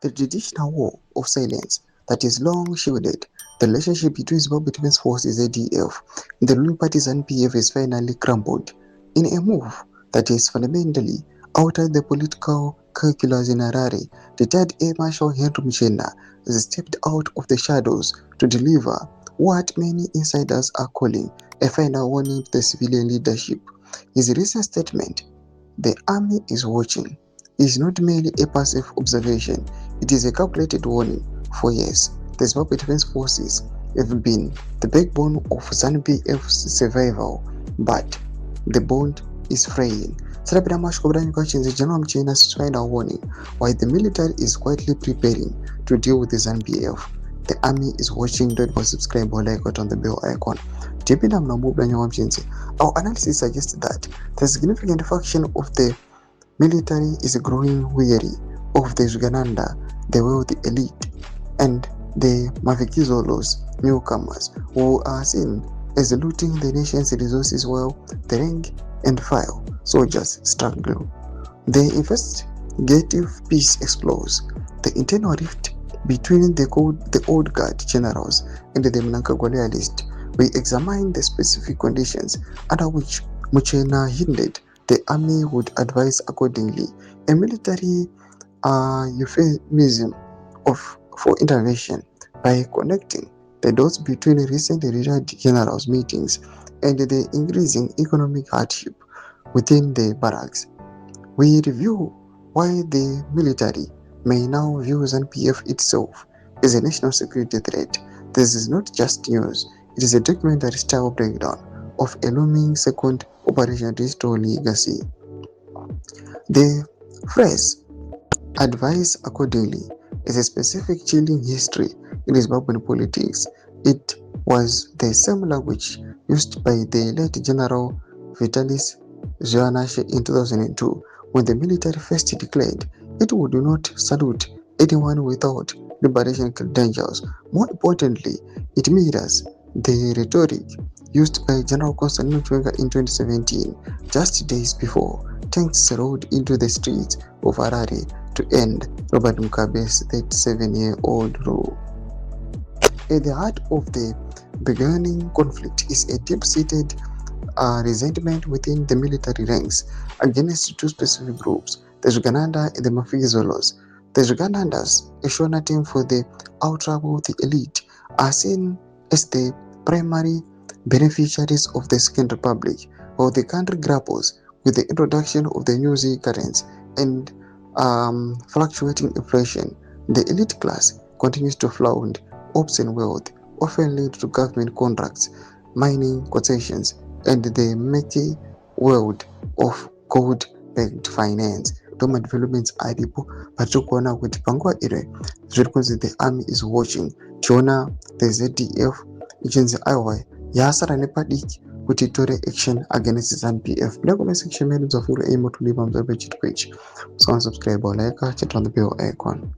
the traditional war of silence that has long shielded the relationship between Zimbabwe Defense Forces ZDF and the ruling party ZANU-PF has finally crumbled in a move that has fundamentally altered the political calculus in Harare. Retired Air Marshal Henry Muchena has stepped out of the shadows to deliver what many insiders are calling a final warning to the civilian leadership. His recent statement, "The army is watching," is not merely a passive observation, it is a calculated warning. For years, the Zimbabwe Defense Forces have been the backbone of ZANU-PF's survival, but the bond is fraying. Sarabira Mashkobra questions General Mchena's final warning, while the military is quietly preparing to deal with the ZANU-PF. The army is watching. Don't forget to subscribe or like it on the bell icon. Our analysis suggests that the significant faction of the military is growing weary of the Uganda, the wealthy elite, and the Mavikizolos newcomers who are seen as looting the nation's resources while the rank and file soldiers struggle. The investigative piece explores the internal rift between the old guard generals and the Mnangagwa loyalists. We examine the specific conditions under which Muchena hinted the army would advise accordingly, a military euphemism for intervention, by connecting the dots between recent retired generals' meetings and the increasing economic hardship within the barracks. We review why the military may now view ZANU-PF itself as a national security threat. This is not just news, it is a documentary-style breakdown of a looming second Operation Restore Legacy. The phrase, "advise accordingly," is a specific chilling history in Zimbabwean politics. It was the same language used by the late General Vitalis Zvanashe in 2002 when the military first declared it would not salute anyone without liberation credentials. More importantly, it mirrors the rhetoric used by General Constantino Chiwenga in 2017, just days before tanks rolled into the streets of Harare to end Robert Mugabe's 37-year-old rule. At the heart of the beginning conflict is a deep-seated resentment within the military ranks against two specific groups, the Uganda and the Mafikizolos. The Ugandans, a Shona team for the ultra-wealthy elite, are seen as the primary beneficiaries of the Second Republic, while the country grapples with the introduction of the new currency and fluctuating inflation. The elite class continues to flaunt obscene wealth, often linked to government contracts, mining concessions, and the murky world of gold-backed finance. Doma developments aripo patiri kuona kuti panguva iro zviri kunzi the army is watching. Tiona the ZDF ichinzi aiwa yasara nepadiki kuti itore action against ZANU-PF. Buda comment section medu dzafundo aim to leave on the page. So subscribe or like, chat on the bell icon.